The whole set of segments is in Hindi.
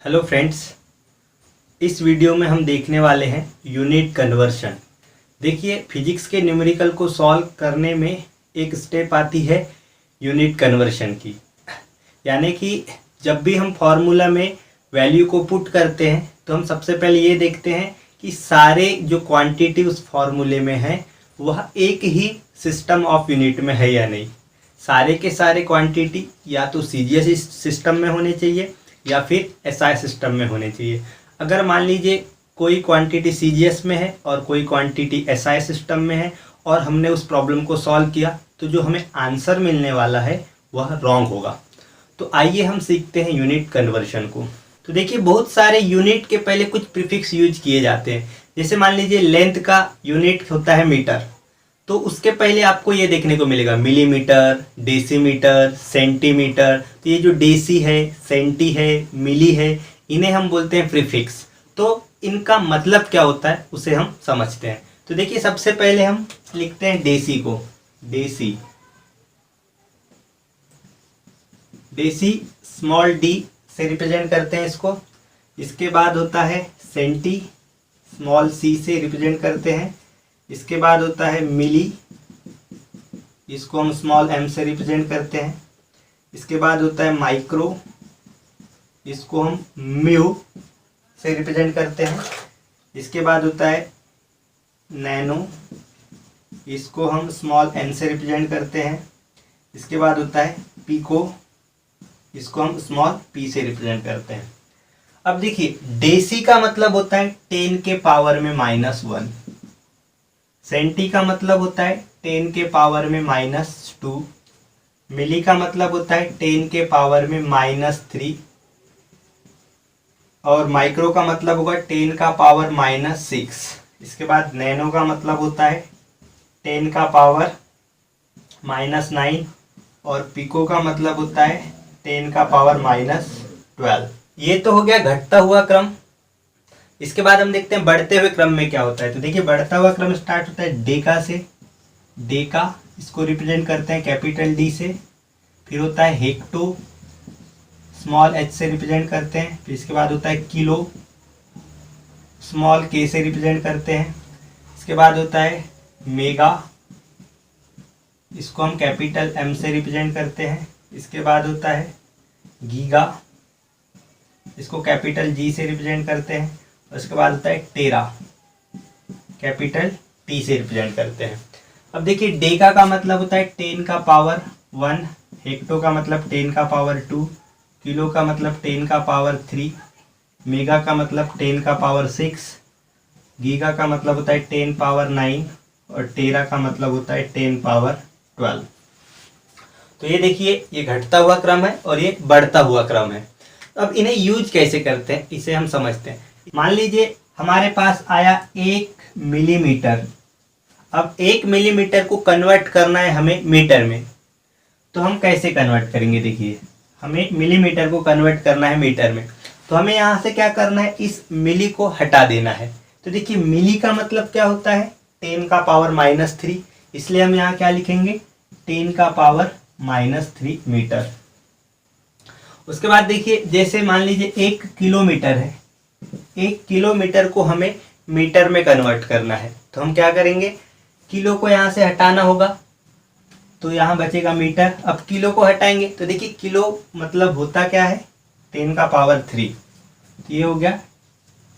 हेलो फ्रेंड्स, इस वीडियो में हम देखने वाले हैं यूनिट कन्वर्शन। देखिए, फिजिक्स के न्यूमेरिकल को सॉल्व करने में एक स्टेप आती है यूनिट कन्वर्शन की। यानी कि जब भी हम फॉर्मूला में वैल्यू को पुट करते हैं तो हम सबसे पहले ये देखते हैं कि सारे जो क्वांटिटी उस फॉर्मूले में है वह एक ही सिस्टम ऑफ यूनिट में है या नहीं। सारे के सारे क्वांटिटी या तो सीजीएस सिस्टम में होने चाहिए या फिर एसआई सिस्टम में होने चाहिए। अगर मान लीजिए कोई क्वांटिटी सीजीएस में है और कोई क्वांटिटी एसआई सिस्टम में है और हमने उस प्रॉब्लम को सॉल्व किया तो जो हमें आंसर मिलने वाला है वह रॉन्ग होगा। तो आइए हम सीखते हैं यूनिट कन्वर्शन को। तो देखिए, बहुत सारे यूनिट के पहले कुछ प्रीफिक्स यूज किए जाते हैं। जैसे मान लीजिए लेंथ का यूनिट होता है मीटर, तो उसके पहले आपको ये देखने को मिलेगा मिलीमीटर, डेसीमीटर, सेंटीमीटर। तो ये जो डेसी है, सेंटी है, मिली है, इन्हें हम बोलते हैं प्रीफिक्स। तो इनका मतलब क्या होता है उसे हम समझते हैं। तो देखिए, सबसे पहले हम लिखते हैं डेसी को। डेसी स्मॉल डी से रिप्रेजेंट करते हैं इसको। इसके बाद होता है सेंटी, स्मॉल सी से रिप्रेजेंट करते हैं। इसके बाद होता है मिली, इसको हम स्मॉल एम से रिप्रेजेंट करते हैं। इसके बाद होता है माइक्रो, इसको हम म्यू से रिप्रेजेंट करते हैं। इसके बाद होता है नैनो, इसको हम स्मॉल एन से रिप्रेजेंट करते हैं। इसके बाद होता है पिको, इसको हम स्मॉल पी से रिप्रेजेंट करते हैं। अब देखिए, डेसी का मतलब होता है 10 के पावर में -1। सेंटी का मतलब होता है 10 के पावर में -2। मिली का मतलब होता है 10 के पावर में -3। और माइक्रो का मतलब होगा 10 का पावर -6। इसके बाद नैनो का मतलब होता है 10 का पावर -9। और पिको का मतलब होता है 10 का पावर -12। ये तो हो गया घटता हुआ क्रम। इसके बाद हम देखते हैं बढ़ते हुए क्रम में क्या होता है। तो देखिए, बढ़ता हुआ क्रम स्टार्ट होता है डेका से। डेका, इसको रिप्रेजेंट करते हैं कैपिटल डी से। फिर होता है हेक्टो, स्मॉल एच से रिप्रेजेंट करते हैं। फिर इसके बाद होता है किलो, स्मॉल के से रिप्रेजेंट करते हैं। इसके बाद होता है मेगा, इसको हम कैपिटल एम से रिप्रेजेंट करते हैं। इसके बाद होता है गीगा, इसको कैपिटल जी से रिप्रेजेंट करते हैं। उसके बाद होता है टेरा, कैपिटल टी से रिप्रेजेंट करते हैं। अब देखिए, डेका का मतलब होता है 10 का पावर 1, हेक्टो का मतलब 10 का पावर 2, किलो का मतलब 10 का पावर 3, मेगा का मतलब 10 का पावर 6, गीगा का मतलब होता है 10 पावर 9 और टेरा का मतलब होता है 10 पावर 12। तो ये देखिए, ये घटता हुआ क्रम है और ये बढ़ता हुआ क्रम है। अब इन्हें यूज कैसे करते हैं इसे हम समझते हैं। मान लीजिए हमारे पास आया 1 मिलीमीटर। अब 1 मिलीमीटर को कन्वर्ट करना है हमें मीटर में, तो हम कैसे कन्वर्ट करेंगे। देखिए, हमें मिलीमीटर को कन्वर्ट करना है मीटर में, तो हमें यहाँ से क्या करना है, इस मिली को हटा देना है। तो देखिए, मिली का मतलब क्या होता है 10 का पावर -3, इसलिए हम यहाँ क्या लिखेंगे 10 का पावर -3 मीटर। उसके बाद देखिए, जैसे मान लीजिए 1 किलोमीटर है, 1 किलोमीटर को हमें मीटर में कन्वर्ट करना है, तो हम क्या करेंगे, किलो को यहाँ से हटाना होगा तो यहाँ बचेगा मीटर। अब किलो को हटाएंगे तो देखिए, किलो मतलब होता क्या है 10 का पावर 3, ये हो गया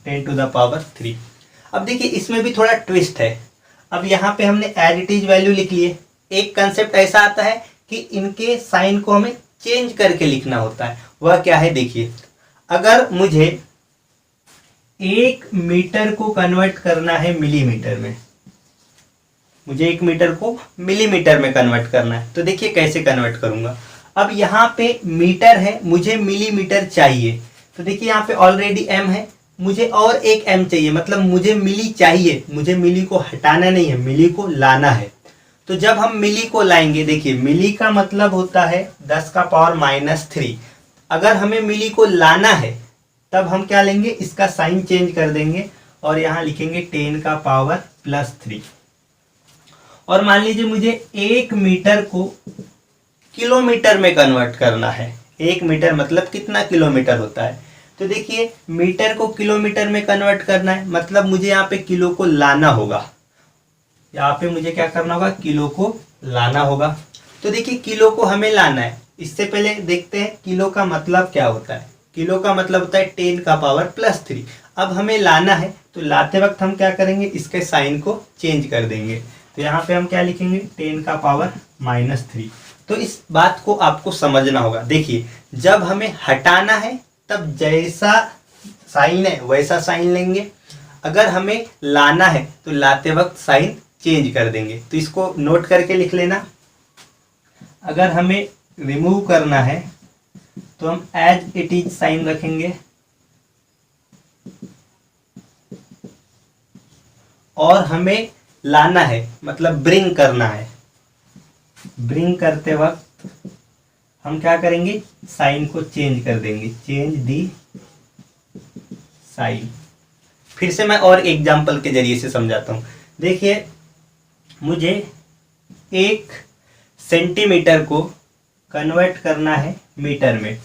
10 टू द पावर 3। अब देखिए, इसमें भी थोड़ा ट्विस्ट है। अब यहाँ पे हमने एज इट इज वैल्यू लिख लिए। एक कंसेप्ट ऐसा आता है कि इनके साइन को हमें चेंज करके लिखना होता है। वह क्या है, देखिए, अगर मुझे 1 मीटर को कन्वर्ट करना है मिलीमीटर में, मुझे 1 मीटर को मिलीमीटर में कन्वर्ट करना है, तो देखिए कैसे कन्वर्ट करूंगा। अब यहाँ पे मीटर है, मुझे मिलीमीटर चाहिए, तो देखिए यहाँ पे ऑलरेडी एम है, मुझे और एक एम चाहिए, मतलब मुझे मिली चाहिए, मुझे मिली को हटाना नहीं है, मिली को लाना है। तो जब हम मिली को लाएंगे, देखिए मिली का मतलब होता है 10 का पावर -3। अगर हमें मिली को लाना है तब हम क्या लेंगे, इसका साइन चेंज कर देंगे और यहाँ लिखेंगे 10 का पावर +3। और मान लीजिए मुझे 1 मीटर को किलोमीटर में कन्वर्ट करना है। 1 मीटर मतलब कितना किलोमीटर होता है, तो देखिए मीटर को किलोमीटर में कन्वर्ट करना है, मतलब मुझे यहाँ पे किलो को लाना होगा, यहाँ पे मुझे क्या करना होगा, किलो को लाना होगा। तो देखिए किलो को हमें लाना है, इससे पहले देखते हैं किलो का मतलब क्या होता है। किलो का मतलब होता है 10 का पावर +3। अब हमें लाना है तो लाते वक्त हम क्या करेंगे, इसके साइन को चेंज कर देंगे। तो यहाँ पे हम क्या लिखेंगे, 10 का पावर -3। तो इस बात को आपको समझना होगा। देखिए जब हमें हटाना है तब जैसा साइन है वैसा साइन लेंगे, अगर हमें लाना है तो लाते वक्त साइन चेंज कर देंगे। तो इसको नोट करके लिख लेना। अगर हमें रिमूव करना है तो हम एज इट इज साइन रखेंगे, और हमें लाना है मतलब ब्रिंग करना है, ब्रिंग करते वक्त हम क्या करेंगे, साइन को चेंज कर देंगे, चेंज दी साइन। फिर से मैं और एग्जांपल के जरिए से समझाता हूँ। देखिए मुझे 1 सेंटीमीटर को कन्वर्ट करना है मीटर में।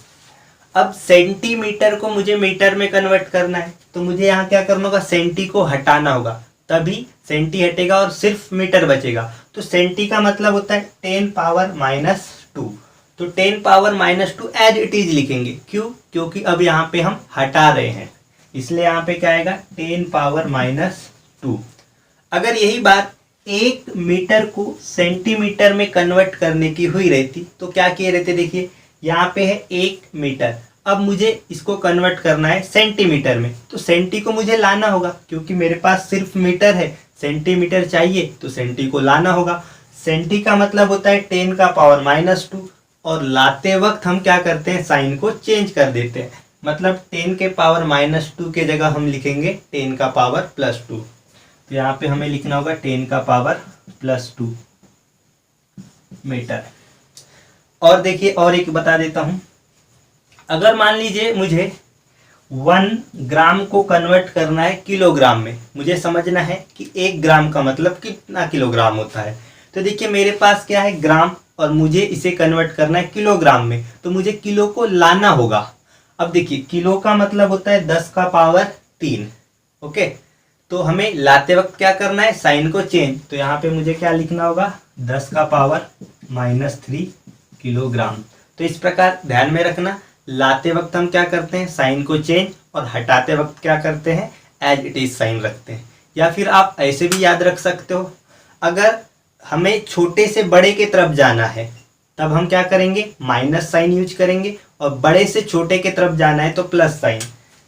अब सेंटीमीटर को मुझे मीटर में कन्वर्ट करना है तो मुझे यहाँ क्या करना होगा, सेंटी को हटाना होगा, तभी सेंटी हटेगा और सिर्फ मीटर बचेगा। तो सेंटी का मतलब होता है 10 पावर -2। तो 10 पावर -2 एज इट इज लिखेंगे। क्यों, क्योंकि अब यहाँ पे हम हटा रहे हैं, इसलिए यहाँ पे क्या आएगा, 10 पावर -2। अगर यही बात 1 मीटर को सेंटीमीटर में कन्वर्ट करने की हुई रहती तो क्या किए रहते, देखिए यहाँ पे है 1 मीटर, अब मुझे इसको कन्वर्ट करना है सेंटीमीटर में, तो सेंटी को मुझे लाना होगा, क्योंकि मेरे पास सिर्फ मीटर है, सेंटीमीटर चाहिए तो सेंटी को लाना होगा। सेंटी का मतलब होता है 10 का पावर -2, और लाते वक्त हम क्या करते हैं, साइन को चेंज कर देते हैं, मतलब 10 के पावर -2 के जगह हम लिखेंगे 10 का पावर +2। तो यहाँ पे हमें लिखना होगा 10 का पावर +2 मीटर। और देखिए और एक बता देता हूँ, अगर मान लीजिए मुझे 1 ग्राम को कन्वर्ट करना है किलोग्राम में, मुझे समझना है कि 1 ग्राम का मतलब कितना किलोग्राम होता है। तो देखिए मेरे पास क्या है, ग्राम, और मुझे इसे कन्वर्ट करना है किलोग्राम में, तो मुझे किलो को लाना होगा। अब देखिए किलो का मतलब होता है 10 का पावर 3। ओके, तो हमें लाते वक्त क्या करना है, साइन को चेंज। तो यहाँ पे मुझे क्या लिखना होगा, 10 का पावर -3 किलोग्राम। तो इस प्रकार ध्यान में रखना, लाते वक्त हम क्या करते हैं, साइन को चेंज, और हटाते वक्त क्या करते हैं, एज इट इज साइन रखते हैं। या फिर आप ऐसे भी याद रख सकते हो, अगर हमें छोटे से बड़े की तरफ जाना है तब हम क्या करेंगे, माइनस साइन यूज करेंगे, और बड़े से छोटे की तरफ जाना है तो प्लस साइन।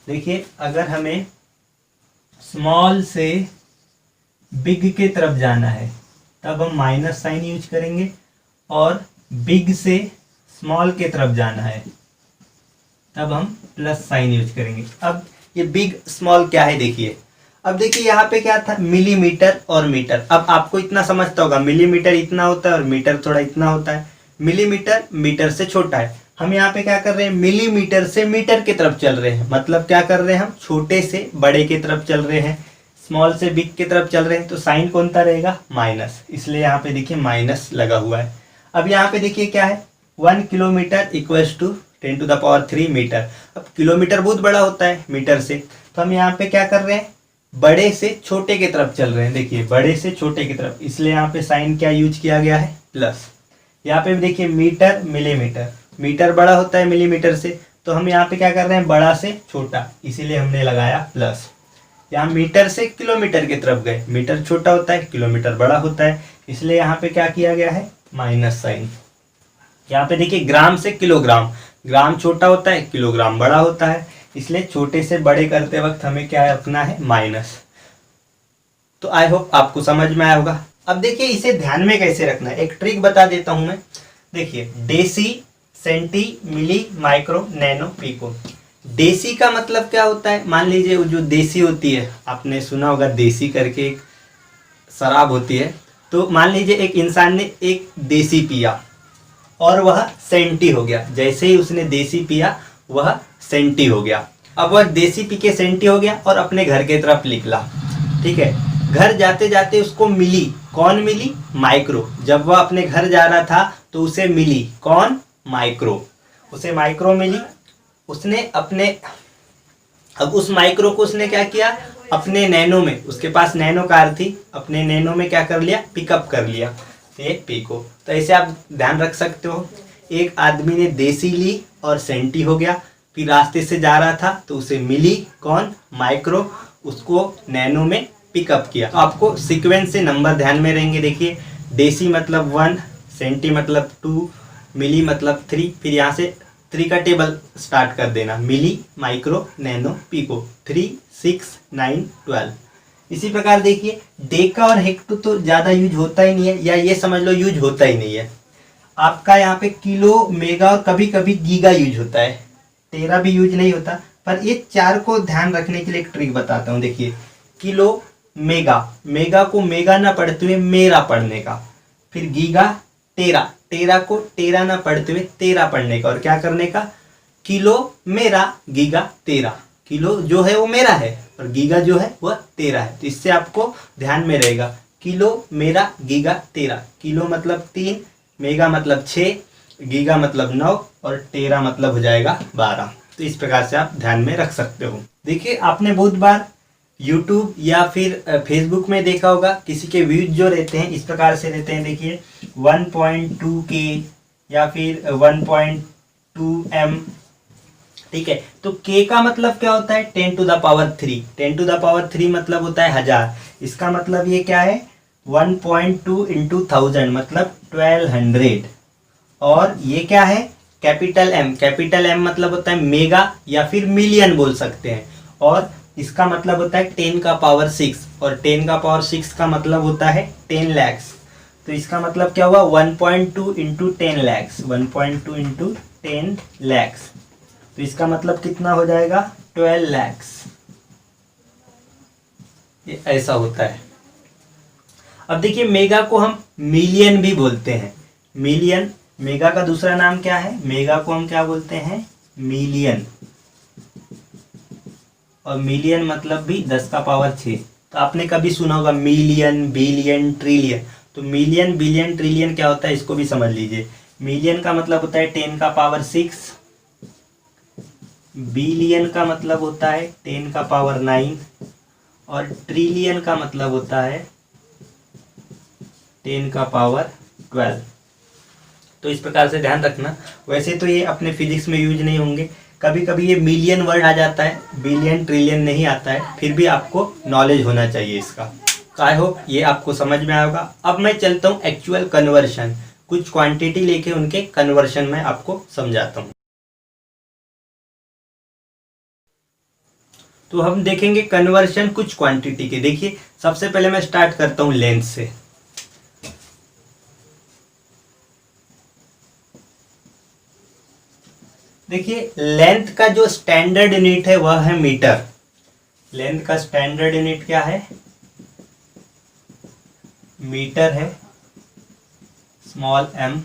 देखिए अगर हमें स्मॉल से बिग की तरफ जाना है तब हम माइनस साइन यूज करेंगे, और बिग से स्मॉल की तरफ जाना है तब हम प्लस साइन यूज करेंगे। अब ये बिग स्मॉल क्या है, देखिए अब देखिए यहाँ पे क्या था, मिलीमीटर और मीटर। अब आपको इतना समझता होगा, मिलीमीटर इतना होता है और मीटर थोड़ा इतना होता है। मिलीमीटर मीटर से छोटा है, हम यहाँ पे क्या कर रहे हैं, मिलीमीटर से मीटर की तरफ चल रहे हैं, मतलब क्या कर रहे हैं, हम छोटे से बड़े की तरफ चल रहे हैं, स्मॉल से बिग की तरफ चल रहे हैं। तो साइन कौन सा रहेगा, माइनस, इसलिए यहाँ पे देखिए माइनस लगा हुआ है। अब यहाँ पे देखिए क्या है, 1 किलोमीटर इक्वल्स टू 10⁻³ मीटर। अब किलोमीटर बहुत बड़ा होता है मीटर से, तो हम यहाँ पे क्या कर रहे हैं, बड़े से छोटे की तरफ चल रहे हैं। देखिए बड़े से छोटे की तरफ, इसलिए यहाँ पे साइन क्या यूज किया गया है, प्लस। यहाँ पे देखिए मीटर मिलीमीटर, मीटर बड़ा होता है मिलीमीटर से, तो हम यहाँ पे क्या कर रहे हैं, बड़ा से छोटा, इसीलिए हमने लगाया प्लस। यहाँ मीटर से किलोमीटर की तरफ गए, मीटर छोटा होता है किलोमीटर बड़ा होता है, इसलिए यहाँ पे क्या किया गया है, माइनस साइन। यहाँ पे देखिए ग्राम से किलोग्राम, ग्राम छोटा होता है किलोग्राम बड़ा होता है, इसलिए छोटे से बड़े करते वक्त हमें क्या रखना है, माइनस। तो आई होप आपको समझ में आया होगा। अब देखिए इसे ध्यान में कैसे रखना है, एक ट्रिक बता देता हूं मैं। देखिए डेसी, सेंटी, मिली, माइक्रो, नैनो, पिको। देसी का मतलब क्या होता है, मान लीजिए जो देसी होती है, आपने सुना होगा देसी करके एक शराब होती है, तो मान लीजिए एक इंसान ने एक देसी पिया और वह सेंटी हो गया। जैसे ही उसने देसी पिया वह सेंटी हो गया। अब वह देसी पी के सेंटी हो गया और अपने घर के तरफ निकला, ठीक है। घर जाते जाते उसको मिली, कौन मिली, माइक्रो। जब वह अपने घर जा रहा था तो उसे मिली कौन, माइक्रो, उसे माइक्रो मिली। उसने अपने अब उस माइक्रो को उसने क्या किया, अपने नैनो में, उसके पास नैनो कार थी, अपने नैनो में क्या कर लिया, पिकअप कर लिया, तो ये पिको। तो ऐसे आप ध्यान रख सकते हो, एक आदमी ने देसी ली और सेंटी हो गया, फिर रास्ते से जा रहा था तो उसे मिली कौन, माइक्रो, उसको नैनो में पिकअप किया। तो आपको सीक्वेंस से नंबर ध्यान में रहेंगे। देखिए देसी मतलब 1, सेंटी मतलब 2, मिली मतलब 3, फिर यहाँ से 3 का टेबल स्टार्ट कर देना, मिली, माइक्रो, नैनो, पिको, 3, 6, 9, 12। इसी प्रकार देखिए डेका और हेक्टो तो ज़्यादा यूज होता ही नहीं है, या ये समझ लो यूज होता ही नहीं है। आपका यहाँ पे किलो, मेगा और कभी कभी गीगा यूज होता है, टेरा भी यूज नहीं होता। पर ये चार को ध्यान रखने के लिए एक ट्रिक बताता हूँ। देखिए किलो, मेगा, मेगा को मेगा ना पढ़ते हुए मेरा पढ़ने का, फिर गीगा, टेरा, टेरा को टेरा ना पढ़ते हुए तेरा पढ़ने का, और क्या करने का, किलो मेरा, गीगा तेरा, किलो जो है वो मेरा है और गीगा जो है वह तेरा है। तो इससे आपको ध्यान में रहेगा, किलो मेरा, गीगा तेरा, किलो मतलब 3, मेगा मतलब 6, गीगा मतलब 9 और टेरा मतलब हो जाएगा 12। तो इस प्रकार से आप ध्यान में रख सकते हो। देखिए आपने बहुत बार YouTube या फिर फेसबुक में देखा होगा, किसी के व्यूज जो रहते हैं इस प्रकार से रहते हैं। देखिए 1.2K या फिर 1.2M, ठीक है। तो K का मतलब क्या होता है, 10 to the power 3, 10 to the power 3 मतलब होता है 1000। इसका मतलब ये क्या है, 1.2 into 1000 मतलब 1200। और ये क्या है, कैपिटल M, कैपिटल M मतलब होता है मेगा या फिर मिलियन बोल सकते हैं। और इसका मतलब होता है 10 का पावर 6, और 10 का पावर 6 का मतलब होता है 10 लैक्स। तो इसका मतलब क्या हुआ, 1.2 इंटू 10 लैक्स, 1.2 इंटू 10 लैक्स। तो इसका मतलब कितना हो जाएगा, 12 लैक्स। ये ऐसा होता है। अब देखिए मेगा को हम मिलियन भी बोलते हैं, मिलियन, मेगा का दूसरा नाम क्या है, मेगा को हम क्या बोलते हैं, मिलियन। और मिलियन मतलब भी 10 का पावर 6। तो आपने कभी सुना होगा मिलियन, बिलियन, ट्रिलियन। तो मिलियन, बिलियन, ट्रिलियन क्या होता है इसको भी समझ लीजिए। मिलियन का मतलब होता है 10 का पावर 6, बिलियन का मतलब होता है 10 का पावर 9, और ट्रिलियन का मतलब होता है 10 का पावर 12। तो इस प्रकार से ध्यान रखना। वैसे तो ये अपने फिजिक्स में यूज नहीं होंगे, कभी कभी ये मिलियन वर्ड आ जाता है, बिलियन, ट्रिलियन नहीं आता है, फिर भी आपको नॉलेज होना चाहिए इसका। तो आई होप ये आपको समझ में आएगा। अब मैं चलता हूँ एक्चुअल कन्वर्शन, कुछ क्वांटिटी लेके उनके कन्वर्शन में आपको समझाता हूँ। तो हम देखेंगे कन्वर्शन कुछ क्वांटिटी के। देखिए सबसे पहले मैं स्टार्ट करता हूँ लेंथ से। देखिए लेंथ का जो स्टैंडर्ड यूनिट है वह है मीटर। लेंथ का स्टैंडर्ड यूनिट क्या है, मीटर है, स्मॉल m।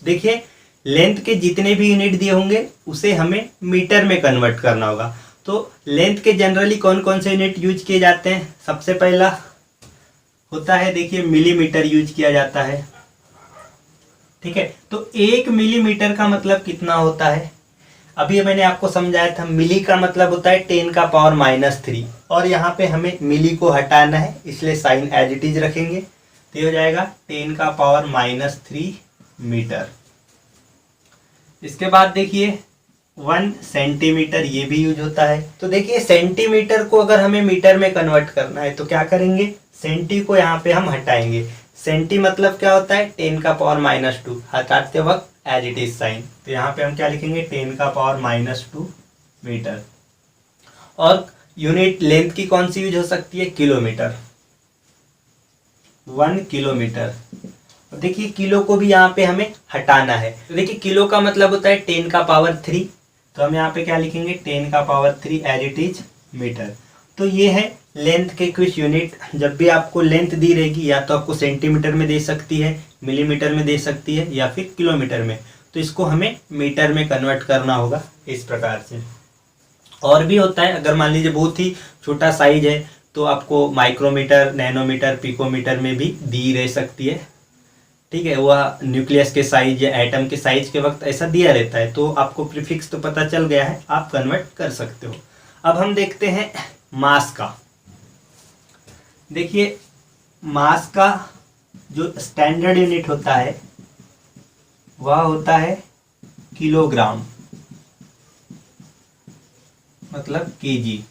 देखिए लेंथ के जितने भी यूनिट दिए होंगे उसे हमें मीटर में कन्वर्ट करना होगा। तो लेंथ के जनरली कौन कौन से यूनिट यूज किए जाते हैं, सबसे पहला होता है देखिए मिलीमीटर यूज किया जाता है, ठीक है। तो 1 मिलीमीटर का मतलब कितना होता है, अभी मैंने आपको समझाया था, मिली का मतलब होता है 10 का पावर -3, और यहाँ पे हमें मिली को हटाना है इसलिए साइन एज इट इज रखेंगे, तो ये हो जाएगा 10 का पावर -3 मीटर। इसके बाद देखिए 1 सेंटीमीटर, ये भी यूज होता है। तो देखिए सेंटीमीटर को अगर हमें मीटर में कन्वर्ट करना है तो क्या करेंगे, सेंटी को यहाँ पे हम हटाएंगे। सेंटी मतलब क्या होता है 10 का पावर -2, हटाते वक्त एज इट इज साइन, तो यहाँ पे हम क्या लिखेंगे 10 का पावर -2 मीटर। और यूनिट लेंथ की कौन सी यूज हो सकती है, किलोमीटर, 1 किलोमीटर। देखिए किलो को भी यहाँ पे हमें हटाना है, तो देखिए किलो का मतलब होता है 10 का पावर 3, तो हम यहाँ पे क्या लिखेंगे 10 का power 3 as it is metre. तो ये है लेंथ के कुछ यूनिट। जब भी आपको लेंथ दी रहेगी या तो आपको सेंटीमीटर में दे सकती है, मिलीमीटर में दे सकती है या फिर किलोमीटर में, तो इसको हमें मीटर में कन्वर्ट करना होगा इस प्रकार से। और भी होता है, अगर मान लीजिए बहुत ही छोटा साइज है तो आपको माइक्रोमीटर, नैनोमीटर, पिकोमीटर में भी दी रह सकती है, ठीक है। वह न्यूक्लियस के साइज या एटम के साइज के वक्त ऐसा दिया रहता है, तो आपको प्रीफिक्स तो पता चल गया है, आप कन्वर्ट कर सकते हो। अब हम देखते हैं मास का। देखिए मास का जो स्टैंडर्ड यूनिट होता है वह होता है किलोग्राम, मतलब केजी।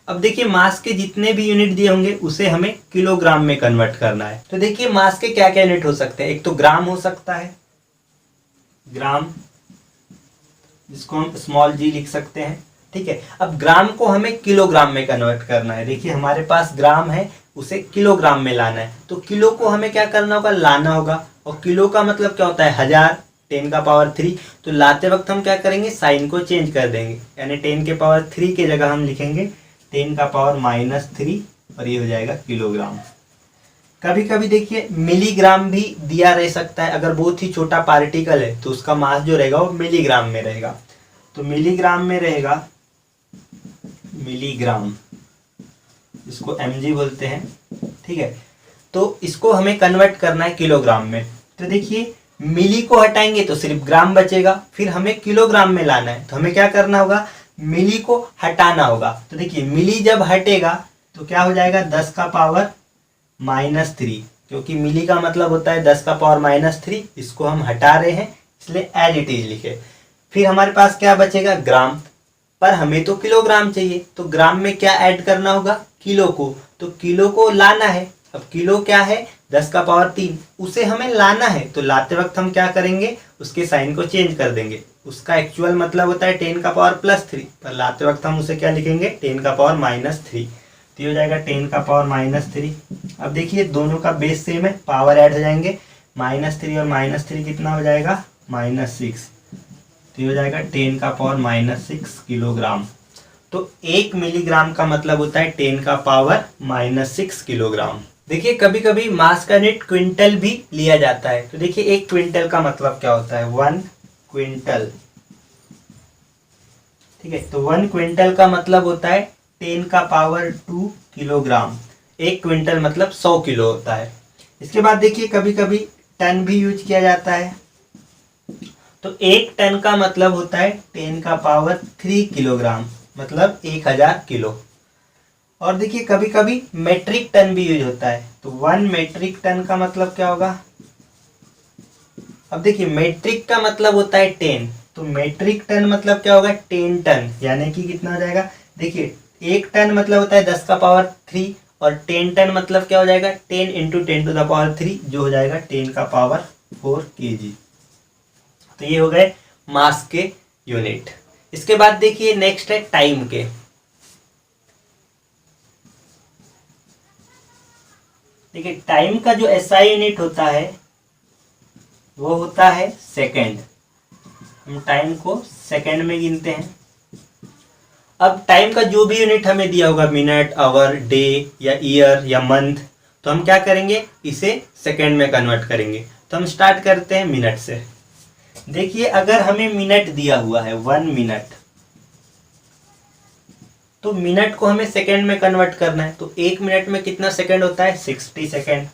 अब देखिए मास के जितने भी यूनिट दिए होंगे उसे हमें किलोग्राम में कन्वर्ट करना है। तो देखिए मास के क्या क्या यूनिट हो सकते हैं। एक तो ग्राम हो सकता है, ग्राम, जिसको हम स्मॉल जी लिख सकते हैं, ठीक है। अब ग्राम को हमें किलोग्राम में कन्वर्ट करना है। देखिए हमारे पास ग्राम है, उसे किलोग्राम में लाना है, तो किलो को हमें क्या करना होगा, लाना होगा। और किलो का मतलब क्या होता है, 1000, 10 का पावर 3। तो लाते वक्त हम क्या करेंगे, साइन को चेंज कर देंगे, यानी 10 के पावर 3 की जगह हम लिखेंगे 10 का पावर -3, और ये हो जाएगा किलोग्राम। कभी कभी देखिए मिलीग्राम भी दिया रह सकता है। अगर बहुत ही छोटा पार्टिकल है तो उसका मास जो रहेगा वो मिलीग्राम में रहेगा। तो मिलीग्राम में रहेगा मिलीग्राम, इसको mg बोलते हैं, ठीक है। तो इसको हमें कन्वर्ट करना है किलोग्राम में। तो देखिए मिली को हटाएंगे तो सिर्फ ग्राम बचेगा, फिर हमें किलोग्राम में लाना है तो हमें क्या करना होगा, मिली को हटाना होगा। तो देखिए मिली जब हटेगा तो क्या हो जाएगा, 10 का पावर -3, क्योंकि मिली का मतलब होता है 10 का पावर -3। इसको हम हटा रहे हैं इसलिए एज इट इज लिखे। फिर हमारे पास क्या बचेगा, ग्राम, पर हमें तो किलोग्राम चाहिए, तो ग्राम में क्या ऐड करना होगा, किलो को। तो किलो को लाना है, अब किलो क्या है, 10 का पावर 3, उसे हमें लाना है। तो लाते वक्त हम क्या करेंगे, उसके साइन को चेंज कर देंगे। उसका एक्चुअल मतलब होता है 10 का पावर +3, पर लाते वक्त हम उसे क्या लिखेंगे, 10 का पावर -3। तो ये हो जाएगा 10 का पावर -3। अब देखिए दोनों का बेस सेम है, पावर ऐड हो जाएंगे, -3 और -3 कितना हो जाएगा, -6। तो ये हो जाएगा 10 का पावर -6 किलोग्राम। तो 1 मिलीग्राम का मतलब होता है 10 का पावर -6 किलोग्राम। देखिए कभी कभी मास का यूनिट क्विंटल भी लिया जाता है। तो देखिए 1 क्विंटल का मतलब क्या होता है, 1 क्विंटल, ठीक है। तो 1 क्विंटल का मतलब होता है 10 का पावर 2 किलोग्राम। 1 क्विंटल मतलब 100 किलो होता है। इसके बाद देखिए कभी कभी टन भी यूज किया जाता है। तो 1 टन का मतलब होता है 10 का पावर 3 किलोग्राम, मतलब 1000 किलो। और देखिए कभी कभी मेट्रिक टन भी यूज होता है। तो 1 मेट्रिक टन का मतलब क्या होगा, अब देखिए मेट्रिक का मतलब होता है 10, तो मेट्रिक टन मतलब क्या होगा, 10 टन, यानी कि कितना हो जाएगा, देखिए 1 टन मतलब होता है 10 का पावर 3, और 10 टन मतलब क्या हो जाएगा, 10 × 10⁻3, जो हो जाएगा 10 का पावर 4 kg। तो ये हो गए मास के यूनिट। इसके बाद देखिए नेक्स्ट है टाइम के। देखिए टाइम का जो एसआई यूनिट होता है वो होता है सेकंड। हम टाइम को सेकंड में गिनते हैं। अब टाइम का जो भी यूनिट हमें दिया होगा, मिनट, आवर, डे या ईयर या मंथ, तो हम क्या करेंगे, इसे सेकंड में कन्वर्ट करेंगे। तो हम स्टार्ट करते हैं मिनट से। देखिए अगर हमें मिनट दिया हुआ है 1 मिनट, तो मिनट को हमें सेकंड में कन्वर्ट करना है। तो 1 मिनट में कितना सेकंड होता है, 60 सेकंड।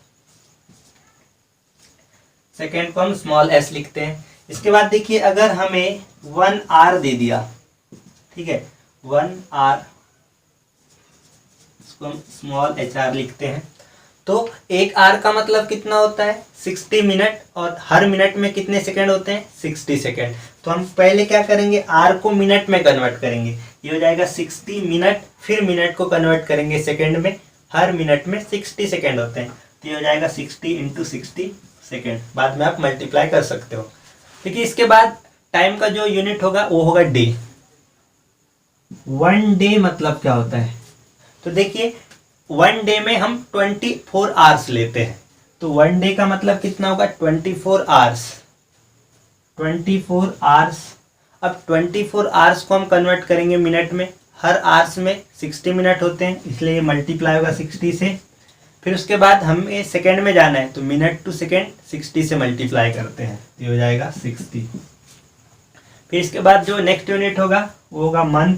सेकंड को हम स्मॉल s लिखते हैं। इसके बाद देखिए अगर हमें 1 आवर दे दिया, ठीक है, 1 आवर, इसको हम स्मॉल hr लिखते हैं। तो 1 आवर का मतलब कितना होता है, 60 मिनट, और हर मिनट में कितने सेकंड होते हैं, 60 सेकंड। तो हम पहले क्या करेंगे, आर को मिनट में कन्वर्ट करेंगे। ये हो जाएगा 60 मिनट, फिर मिनट को कन्वर्ट करेंगे सेकंड में, हर मिनट में 60 सेकंड होते हैं। तो ये हो जाएगा 60 × 60 सेकंड। बाद में आप मल्टीप्लाई कर सकते हो। देखिए इसके बाद टाइम का जो यूनिट होगा वो होगा डे। 1 डे मतलब क्या होता है, तो देखिए 1 डे में हम 24 आवर्स लेते हैं। तो 1 डे का मतलब कितना होगा, 24 आवर्स। 24 आवर्स। अब 24 आवर्स को हम कन्वर्ट करेंगे मिनट में। हर आवर्स में 60 मिनट होते हैं, इसलिए मल्टीप्लाई होगा 60 से। फिर उसके बाद हमें सेकंड में जाना है, तो मिनट टू सेकंड 60 से मल्टीप्लाई करते हैं, ये हो जाएगा 60। फिर इसके बाद जो नेक्स्ट यूनिट होगा वो होगा मंथ।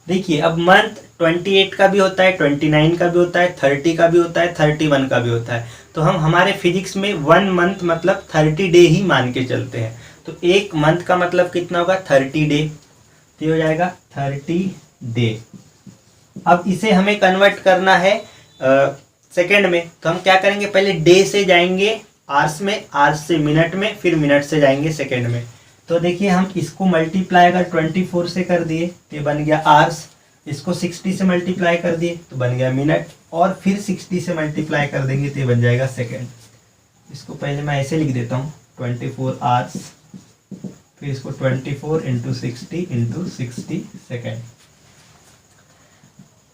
देखिए अब मंथ 28 का भी होता है, 29 का भी होता है, 30 का भी होता है, 31 का भी होता है। तो हम हमारे फिजिक्स में 1 मंथ मतलब 30 डे ही मान के चलते हैं। तो एक मंथ का मतलब कितना होगा 30 डे, तो ये हो जाएगा 30 डे। अब इसे हमें कन्वर्ट करना है सेकेंड में, तो हम क्या करेंगे, पहले डे से जाएंगे आवर्स में, आवर्स से मिनट में, फिर मिनट से जाएंगे सेकेंड में। तो देखिए हम इसको मल्टीप्लाई अगर 24 से कर दिए तो बन गया आवर्स, इसको 60 से मल्टीप्लाई कर दिए तो बन गया मिनट, और फिर 60 से मल्टीप्लाई कर देंगे तो ये बन जाएगा सेकेंड। इसको पहले मैं ऐसे लिख देता हूँ 24 आवर्स, फिर इसको 24 इंटू 60 सेकेंड।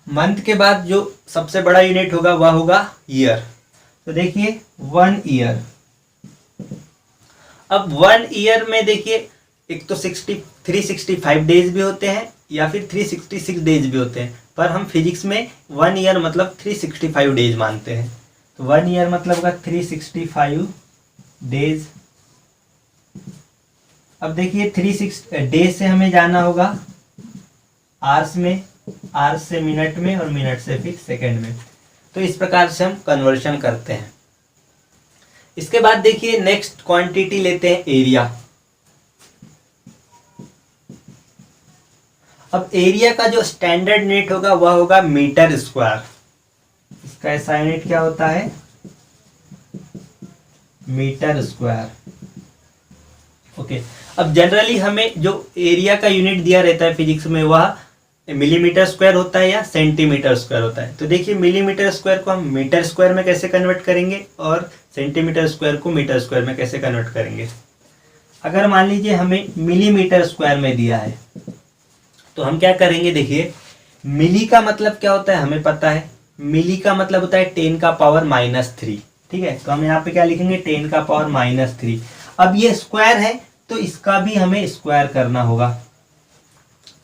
मंथ के बाद जो सबसे बड़ा यूनिट होगा वह होगा ईयर। तो देखिए 1 ईयर। अब 1 ईयर में देखिए एक तो 365 डेज भी होते हैं या फिर 366 डेज भी होते हैं, पर हम फिजिक्स में 1 ईयर मतलब 365 डेज मानते हैं। तो 1 ईयर मतलब होगा 365 डेज। अब देखिए 36 डेज से हमें जाना होगा आवर्स में, आवर्स से मिनट में, और मिनट से फिर सेकंड में। तो इस प्रकार से हम कन्वर्शन करते हैं। इसके बाद देखिए नेक्स्ट क्वांटिटी लेते हैं एरिया। अब एरिया का जो स्टैंडर्ड यूनिट होगा वह होगा मीटर स्क्वायर। इसका ऐसा यूनिट क्या होता है, मीटर स्क्वायर। ओके, अब जनरली हमें जो एरिया का यूनिट दिया रहता है फिजिक्स में वह मिलीमीटर स्क्वायर होता है या सेंटीमीटर स्क्वायर होता है। तो देखिए मिलीमीटर स्क्वायर को हम मीटर स्क्वायर में कैसे कन्वर्ट करेंगे और सेंटीमीटर स्क्वायर को मीटर स्क्वायर में कैसे कन्वर्ट करेंगे। अगर मान लीजिए हमें मिलीमीटर स्क्वायर में दिया है तो हम क्या करेंगे, देखिए मिली का मतलब क्या होता है हमें पता है, मिली का मतलब होता है 10 का पावर -3। ठीक है, तो हम यहाँ पे क्या लिखेंगे 10 का पावर -3। अब ये स्क्वायर है तो इसका भी हमें स्क्वायर करना होगा,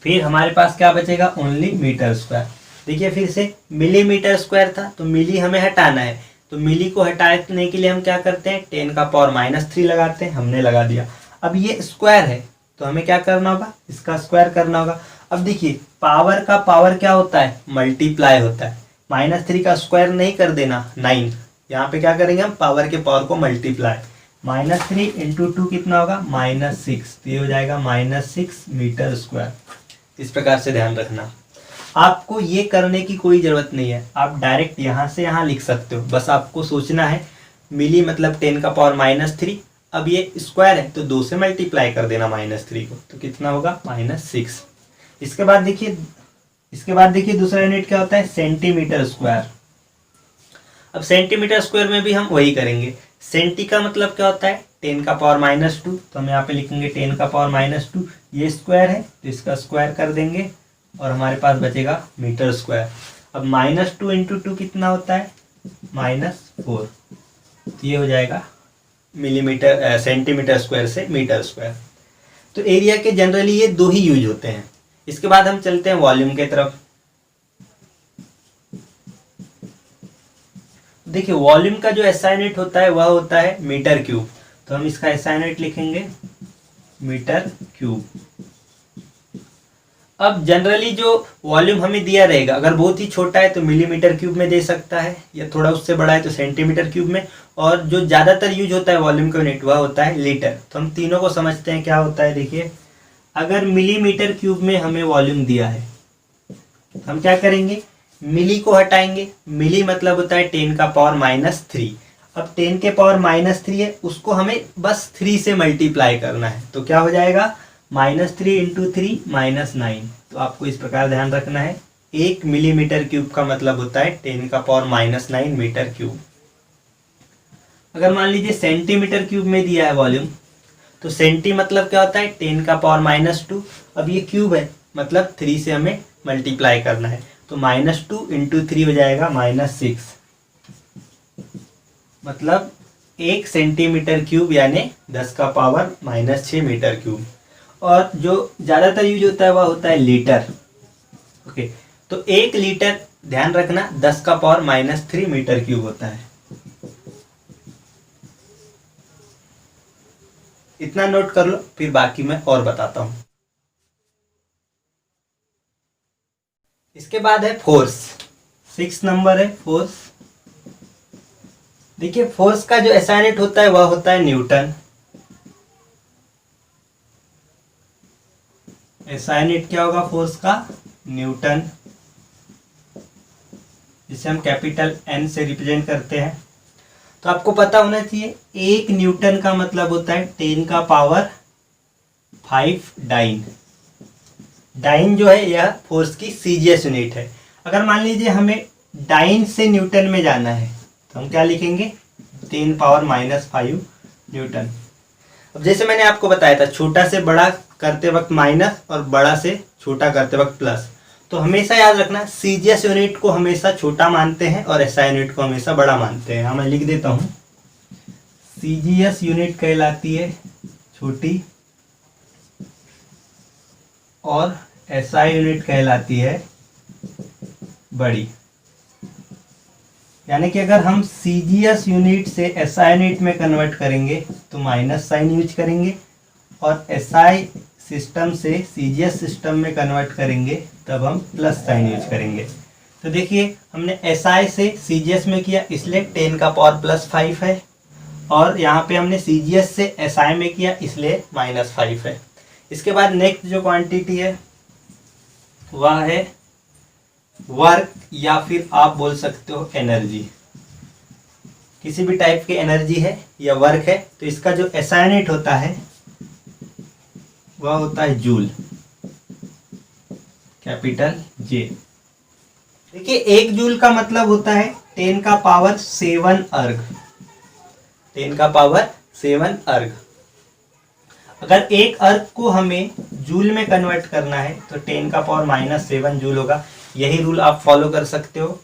फिर हमारे पास क्या बचेगा, ओनली मीटर स्क्वायर। देखिए फिर से मिलीमीटर स्क्वायर था तो मिली हमें हटाना है, तो मिली को हटाने के लिए हम क्या करते हैं 10 का पावर -3 लगाते हैं, हमने लगा दिया। अब ये स्क्वायर है तो हमें क्या करना होगा, इसका स्क्वायर करना होगा। अब देखिए पावर का पावर क्या होता है, मल्टीप्लाई होता है। -3 का स्क्वायर नहीं कर देना 9, यहाँ पे क्या करेंगे हम पावर के पावर को मल्टीप्लाई। -3 इंटू 2 कितना होगा -6, तो ये हो जाएगा -6 मीटर स्क्वायर। इस प्रकार से ध्यान रखना, आपको ये करने की कोई ज़रूरत नहीं है, आप डायरेक्ट यहाँ से यहाँ लिख सकते हो। बस आपको सोचना है मिली मतलब 10 का पावर -3, अब ये स्क्वायर है तो 2 से मल्टीप्लाई कर देना -3 को, तो कितना होगा -6। इसके बाद देखिए दूसरा यूनिट क्या होता है, सेंटीमीटर स्क्वायर। अब सेंटीमीटर स्क्वायर में भी हम वही करेंगे। सेंटी का मतलब क्या होता है 10 का पावर -2, तो हम यहाँ पे लिखेंगे 10 का पावर -2। ये स्क्वायर है तो इसका स्क्वायर कर देंगे और हमारे पास बचेगा मीटर स्क्वायर। अब -2 इंटू 2 कितना होता है -4, तो ये हो जाएगा मिलीमीटर सेंटीमीटर स्क्वायर से मीटर स्क्वायर। तो एरिया के जनरली ये 2 ही यूज होते हैं। इसके बाद हम चलते हैं वॉल्यूम के तरफ। देखिए वॉल्यूम का जो SI यूनिट होता है वह होता है मीटर क्यूब, तो हम इसका SI यूनिट लिखेंगे मीटर क्यूब। अब जनरली जो वॉल्यूम हमें दिया रहेगा, अगर बहुत ही छोटा है तो मिलीमीटर क्यूब में दे सकता है, या थोड़ा उससे बड़ा है तो सेंटीमीटर क्यूब में, और जो ज़्यादातर यूज होता है वॉल्यूम का यूनिट वह होता है लीटर। तो हम तीनों को समझते हैं क्या होता है। देखिए अगर मिलीमीटर क्यूब में हमें वॉल्यूम दिया है तो हम क्या करेंगे, मिली को हटाएंगे, मिली मतलब होता है 10 का पावर -3। अब 10 के पावर -3 है, उसको हमें बस 3 से मल्टीप्लाई करना है, तो क्या हो जाएगा -3 इंटू 3 -9। तो आपको इस प्रकार ध्यान रखना है, 1 मिलीमीटर क्यूब का मतलब होता है 10 का पावर -9 मीटर क्यूब। अगर मान लीजिए सेंटीमीटर क्यूब में दिया है वॉल्यूम, तो सेंटी मतलब क्या होता है 10 का पावर -2। अब ये क्यूब है मतलब 3 से हमें मल्टीप्लाई करना है, तो -2 इंटू 3 हो जाएगा -6, मतलब 1 सेंटीमीटर क्यूब यानी 10 का पावर -6 मीटर क्यूब। और जो ज़्यादातर यूज होता है वह होता है लीटर। ओके, तो 1 लीटर ध्यान रखना 10 का पावर -3 मीटर क्यूब होता है। इतना नोट कर लो, फिर बाकी मैं और बताता हूँ। इसके बाद है फोर्स, 6 नंबर है फोर्स। देखिए फोर्स का जो SI यूनिट होता है वह होता है न्यूटन। SI यूनिट क्या होगा फोर्स का? न्यूटन, जिसे हम कैपिटल N से रिप्रेजेंट करते हैं। तो आपको पता होना चाहिए 1 न्यूटन का मतलब होता है 10 का पावर 5 डाइन। डाइन जो है यह फोर्स की सीजीएस यूनिट है। अगर मान लीजिए हमें डाइन से न्यूटन में जाना है तो हम क्या लिखेंगे? 10 पावर -5 न्यूटन। अब जैसे मैंने आपको बताया था छोटा से बड़ा करते वक्त माइनस और बड़ा से छोटा करते वक्त प्लस, तो हमेशा याद रखना सीजीएस यूनिट को हमेशा छोटा मानते हैं और एसआई यूनिट को हमेशा बड़ा मानते हैं। हाँ, मैं लिख देता हूँ, सीजीएस यूनिट कहलाती है छोटी और एसआई यूनिट कहलाती है बड़ी। यानी कि अगर हम सीजीएस यूनिट से एसआई यूनिट में कन्वर्ट करेंगे तो माइनस साइन यूज करेंगे, और एसआई सिस्टम से सीजीएस सिस्टम में कन्वर्ट करेंगे तब हम प्लस साइन यूज करेंगे। तो देखिए हमने एसआई से सीजीएस में किया इसलिए 10 का पावर +5 है, और यहाँ पे हमने सीजीएस से एसआई में किया इसलिए -5 है। इसके बाद नेक्स्ट जो क्वांटिटी है वह है वर्क, या फिर आप बोल सकते हो एनर्जी। किसी भी टाइप की एनर्जी है या वर्क है तो इसका जो एसआई यूनिट होता है वह होता है जूल, कैपिटल जे। देखिए 1 जूल का मतलब होता है 10 का पावर 7 अर्ग, 10 का पावर 7 अर्ग। अगर 1 अर्ग को हमें जूल में कन्वर्ट करना है तो 10 का पावर -7 जूल होगा। यही रूल आप फॉलो कर सकते हो,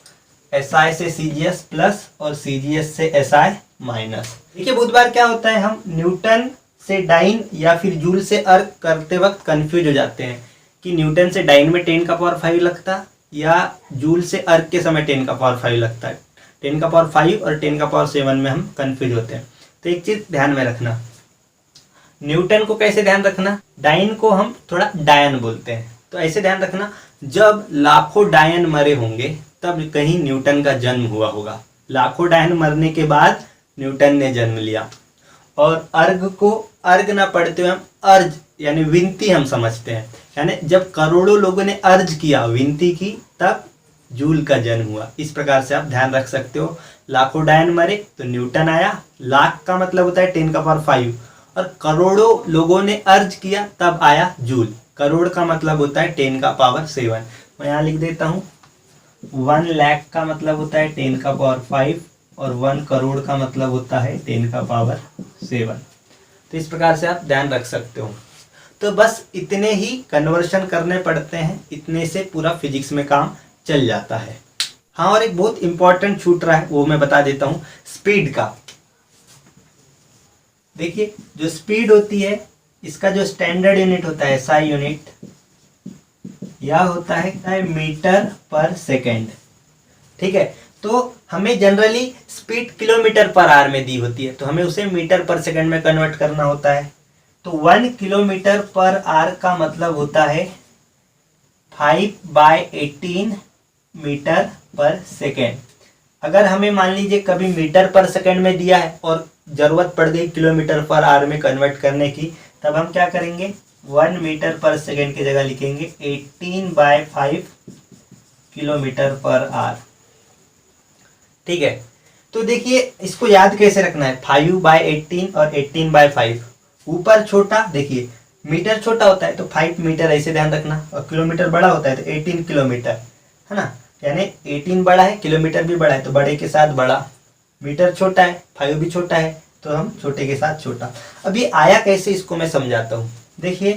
एसआई से सीजीएस प्लस और सीजीएस से एसआई माइनस। देखिए बहुत बार क्या होता है, हम न्यूटन से डाइन या फिर जूल से अर्ग करते वक्त कंफ्यूज हो जाते हैं कि न्यूटन से डाइन में 10 का पावर 5 लगता या जूल से अर्ग के समय 10 का पावर 5 लगता है। 10 का पावर 5 और 10 का पावर 7 में हम कंफ्यूज होते हैं। तो एक चीज ध्यान में रखना, न्यूटन को कैसे ध्यान रखना, डाइन को हम थोड़ा डायन बोलते हैं। तो ऐसे ध्यान रखना, जब लाखों डायन मरे होंगे तब कहीं न्यूटन का जन्म हुआ होगा। लाखों डायन मरने के बाद न्यूटन ने जन्म लिया। और अर्घ को अर्घ ना पढ़ते हुए हम अर्ज यानी विनती हम समझते हैं, यानी जब करोड़ों लोगों ने अर्ज किया, विनती की, तब जूल का जन्म हुआ। इस प्रकार से आप ध्यान रख सकते हो। लाखों डायन मरे तो न्यूटन आया, लाख का मतलब होता है 10 का पावर 5, और करोड़ों लोगों ने अर्ज किया तब आया जूल। करोड़ का मतलब होता है 10 का पावर 7। मैं यहाँ लिख देता हूँ 1 लाख का मतलब होता है 10 का पावर 5 और 1 करोड़ का मतलब होता है 10 का पावर 7। तो इस प्रकार से आप ध्यान रख सकते हो। तो बस इतने ही कन्वर्शन करने पड़ते हैं, इतने से पूरा फिजिक्स में काम चल जाता है। हाँ, और एक बहुत इंपॉर्टेंट छूट रहा है वो मैं बता देता हूँ, स्पीड का। देखिए जो स्पीड होती है इसका जो स्टैंडर्ड यूनिट होता है एसआई यूनिट, यह होता है मीटर पर सेकेंड। ठीक है, तो हमें generally speed kilometre per hour में दी होती है, तो हमें उसे मीटर पर सेकंड में कन्वर्ट करना होता है। तो 1 किलोमीटर पर आवर का मतलब होता है 5/18 मीटर पर सेकेंड। अगर हमें मान लीजिए कभी मीटर पर सेकेंड में दिया है और जरूरत पड़ गई किलोमीटर पर आवर में कन्वर्ट करने की, तब हम क्या करेंगे, 1 मीटर पर सेकेंड की जगह लिखेंगे 18/5 किलोमीटर पर आवर। ठीक है, तो देखिए इसको याद कैसे रखना है, 5/18 और 18/5। ऊपर छोटा, देखिए मीटर छोटा होता है तो 5 मीटर ऐसे ध्यान रखना, और किलोमीटर बड़ा होता है तो 18 किलोमीटर, है ना। यानी 18 बड़ा है, किलोमीटर भी बड़ा है, तो बड़े के साथ बड़ा। मीटर छोटा है, 5 भी छोटा है, तो हम छोटे के साथ छोटा। अब ये आया कैसे, इसको मैं समझाता हूँ। देखिए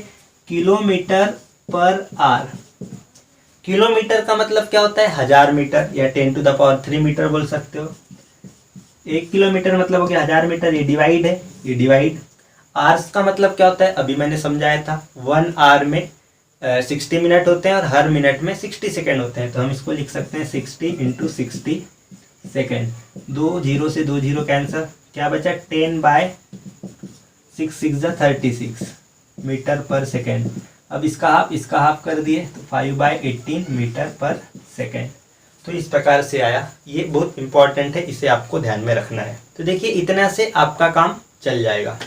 किलोमीटर पर आवर, किलोमीटर का मतलब क्या होता है 1000 मीटर या 10⁻³ मीटर बोल सकते हो। 1 किलोमीटर मतलब हो गया 1000 मीटर, ये डिवाइड है, ये डिवाइड। आवर्स का मतलब क्या होता है, अभी मैंने समझाया था, 1 आवर में 60 मिनट होते हैं और हर मिनट में 60 सेकेंड होते हैं, तो हम इसको लिख सकते हैं 60 × 60 सेकेंड। 2 0 से 2 0 कैंसर, क्या बचा 10/6 6 36 मीटर पर सेकेंड। अब इसका हाफ कर दिए तो 5/18 मीटर पर सेकेंड। तो इस प्रकार से आया, ये बहुत इंपॉर्टेंट है, इसे आपको ध्यान में रखना है। तो देखिए इतना से आपका काम चल जाएगा।